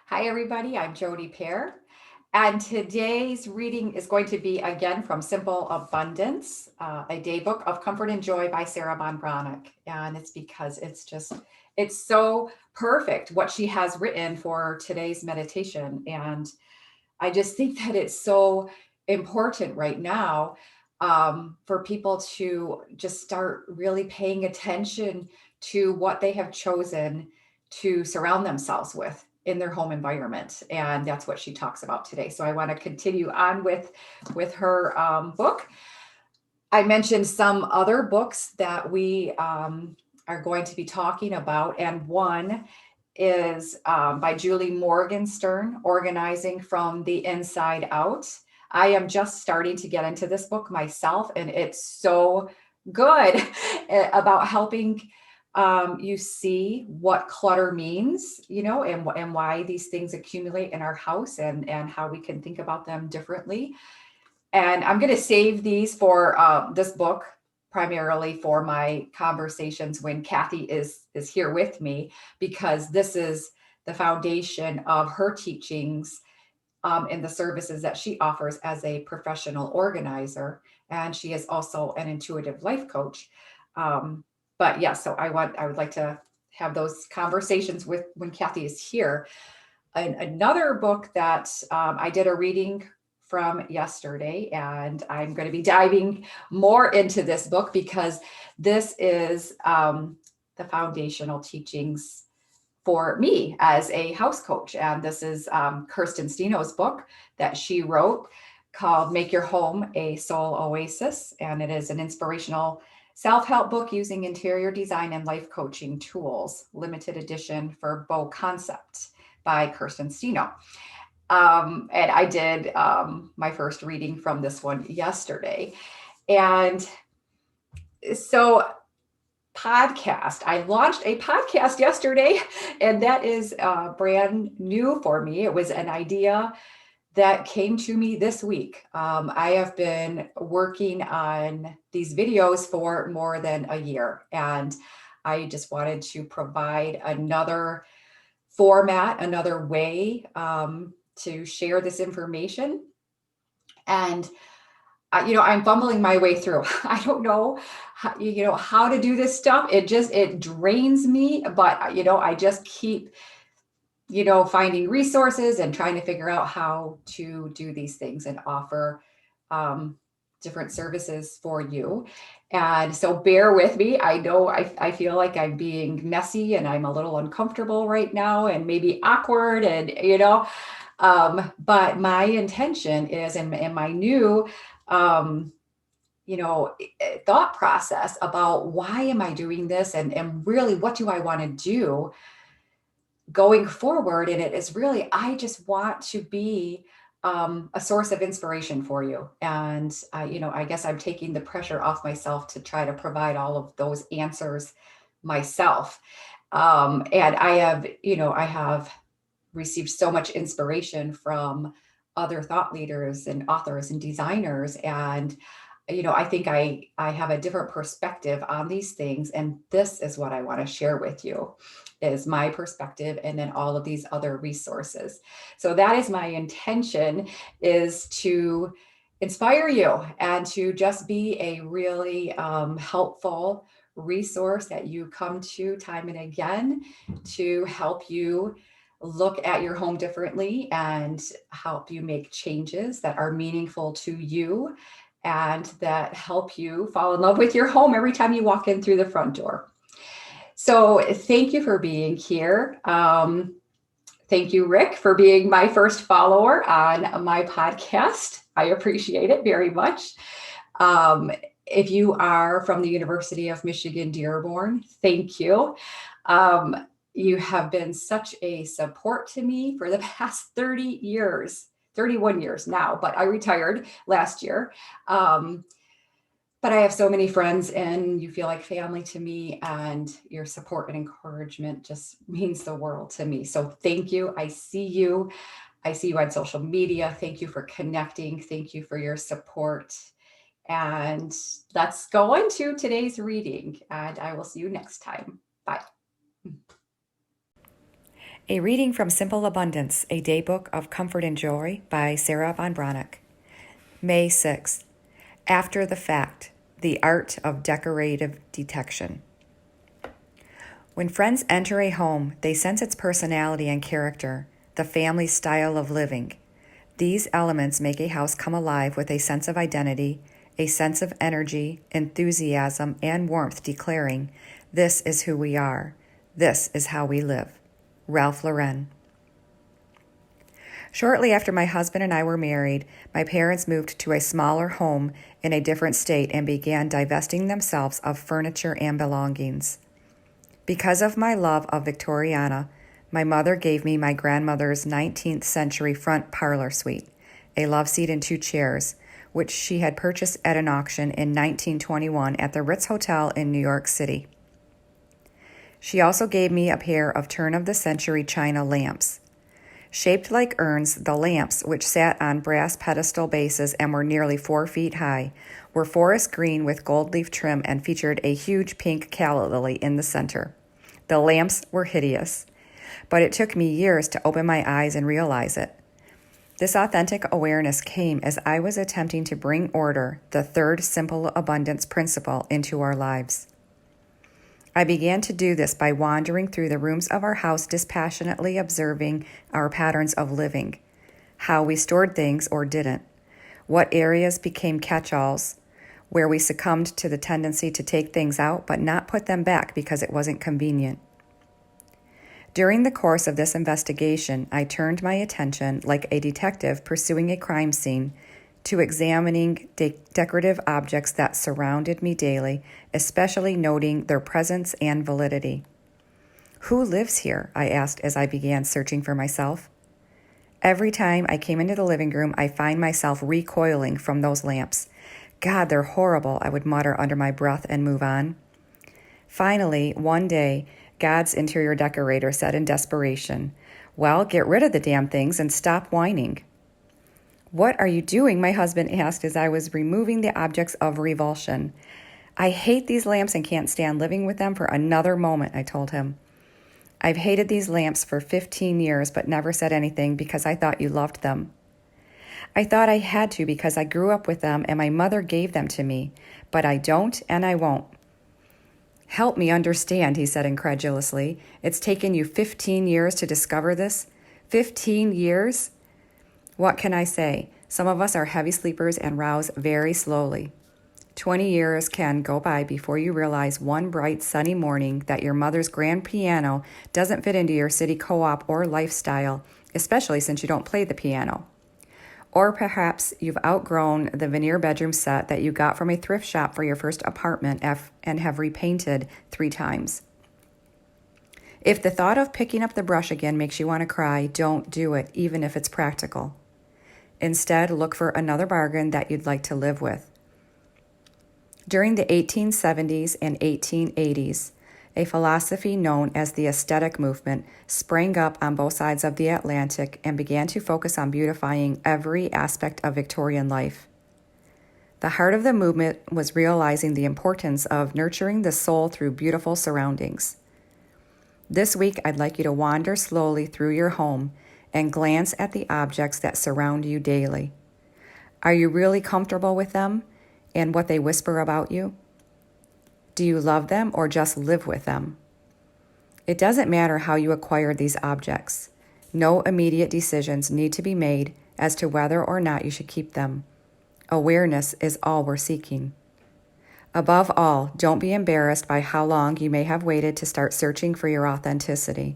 Hi, everybody. I'm jodypear. And today's reading is going to be again from Simple Abundance, a Daybook of Comfort and Joy by Sarah Ban Breathnach. And it's because it's so perfect what she has written for today's meditation. And I just think that it's so important right now for people to just start really paying attention to what they have chosen to surround themselves with in their home environment, and that's what she talks about today. So I want to continue on with her book. I mentioned some other books that we are going to be talking about, and one is by Julie Morgenstern, Organizing from the Inside Out. I am just starting to get into this book myself, and it's so good about helping you see what clutter means, and why these things accumulate in our house, and how we can think about them differently. And I'm going to save these for this book primarily for my conversations when Kathy is here with me, because this is the foundation of her teachings and the services that she offers as a professional organizer. And she is also an intuitive life coach. But yeah, so I would like to have those conversations with when Kathy is here. Another book that I did a reading from yesterday, and I'm going to be diving more into this book because this is the foundational teachings for me as a house coach. And this is Kirsten Steno's book that she wrote called Make Your Home a Soul Oasis. And it is an inspirational self-help book using interior design and life coaching tools, limited edition for Bow Concept by Kirsten Steno. And I did my first reading from this one yesterday. And so podcast. I launched a podcast yesterday, and that is brand new for me. It was an idea that came to me this week. I have been working on these videos for more than a year, and I just wanted to provide another format, another way to share this information. And I'm fumbling my way through. I don't know how to do this stuff. It drains me, but I just keep finding resources and trying to figure out how to do these things and offer different services for you. And so bear with me. I know I feel like I'm being messy and I'm a little uncomfortable right now and maybe awkward, and but my intention is, and my new thought process about why am I doing this, and really what do I want to do going forward. And it is really, I just want to be a source of inspiration for you. And I guess I'm taking the pressure off myself to try to provide all of those answers myself. And I have received so much inspiration from other thought leaders and authors and designers. And I think I have a different perspective on these things, and this is what I want to share with you, is my perspective, and then all of these other resources. So that is my intention, is to inspire you and to just be a really helpful resource that you come to time and again to help you look at your home differently and help you make changes that are meaningful to you and that help you fall in love with your home every time you walk in through the front door. So thank you for being here. Thank you, Rick, for being my first follower on my podcast. I appreciate it very much. If you are from the University of Michigan, Dearborn, thank you. You have been such a support to me for the past 30 years, 31 years now, but I retired last year. But I have so many friends, and you feel like family to me, and your support and encouragement just means the world to me. So thank you. I see you. I see you on social media. Thank you for connecting. Thank you for your support. And let's go on to today's reading, and I will see you next time. Bye. A reading from Simple Abundance, a Daybook of Comfort and Joy by Sarah Ban Breathnach. May 6th. After the Fact, the Art of Decorative Detection. When friends enter a home, they sense its personality and character, the family style of living. These elements make a house come alive with a sense of identity, a sense of energy, enthusiasm, and warmth, declaring, "This is who we are. This is how we live." Ralph Lauren. Shortly after my husband and I were married, my parents moved to a smaller home in a different state and began divesting themselves of furniture and belongings. Because of my love of Victoriana, my mother gave me my grandmother's 19th century front parlor suite, a love seat and 2 chairs, which she had purchased at an auction in 1921 at the Ritz Hotel in New York City. She also gave me a pair of turn-of-the-century china lamps. Shaped like urns, the lamps, which sat on brass pedestal bases and were nearly 4 feet high, were forest green with gold leaf trim and featured a huge pink calla lily in the center. The lamps were hideous, but it took me years to open my eyes and realize it. This authentic awareness came as I was attempting to bring order, the third simple abundance principle, into our lives. I began to do this by wandering through the rooms of our house, dispassionately observing our patterns of living, how we stored things or didn't, what areas became catch-alls, where we succumbed to the tendency to take things out but not put them back because it wasn't convenient. During the course of this investigation, I turned my attention, like a detective pursuing a crime scene, to examining decorative objects that surrounded me daily, especially noting their presence and validity. Who lives here? I asked as I began searching for myself. Every time I came into the living room, I find myself recoiling from those lamps. God, they're horrible, I would mutter under my breath and move on. Finally, one day, God's interior decorator said in desperation, "Well, get rid of the damn things and stop whining." "What are you doing?" my husband asked as I was removing the objects of revulsion. "I hate these lamps and can't stand living with them for another moment," I told him. "I've hated these lamps for 15 years but never said anything because I thought you loved them." "I thought I had to because I grew up with them and my mother gave them to me, but I don't and I won't." "Help me understand," he said incredulously. "It's taken you 15 years to discover this? 15 years? What can I say? Some of us are heavy sleepers and rouse very slowly. 20 years can go by before you realize one bright sunny morning that your mother's grand piano doesn't fit into your city co-op or lifestyle, especially since you don't play the piano. Or perhaps you've outgrown the veneer bedroom set that you got from a thrift shop for your first apartment and have repainted 3 times. If the thought of picking up the brush again makes you want to cry, don't do it, even if it's practical. Instead, look for another bargain that you'd like to live with. During the 1870s and 1880s, a philosophy known as the aesthetic movement sprang up on both sides of the Atlantic and began to focus on beautifying every aspect of Victorian life. The heart of the movement was realizing the importance of nurturing the soul through beautiful surroundings. This week, I'd like you to wander slowly through your home and glance at the objects that surround you daily. Are you really comfortable with them and what they whisper about you? Do you love them or just live with them? It doesn't matter how you acquired these objects. No immediate decisions need to be made as to whether or not you should keep them. Awareness is all we're seeking. Above all, don't be embarrassed by how long you may have waited to start searching for your authenticity.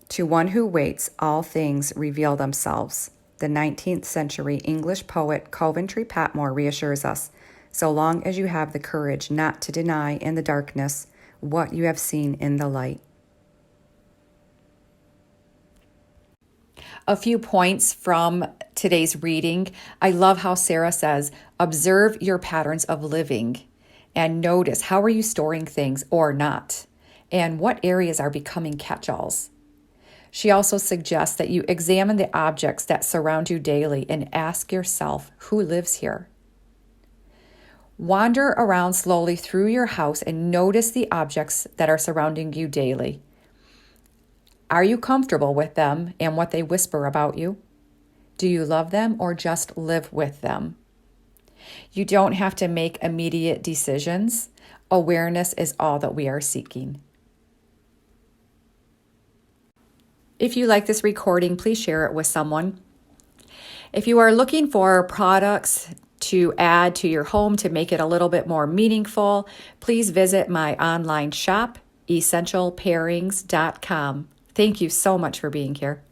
To one who waits, all things reveal themselves. The 19th century English poet Coventry Patmore reassures us, so long as you have the courage not to deny in the darkness what you have seen in the light. A few points from today's reading. I love how Sarah says, observe your patterns of living and notice how are you storing things or not, and what areas are becoming catch-alls. She also suggests that you examine the objects that surround you daily and ask yourself, who lives here? Wander around slowly through your house and notice the objects that are surrounding you daily. Are you comfortable with them and what they whisper about you? Do you love them or just live with them? You don't have to make immediate decisions. Awareness is all that we are seeking. If you like this recording, please share it with someone. If you are looking for products to add to your home to make it a little bit more meaningful, please visit my online shop, essentialpairings.com. Thank you so much for being here.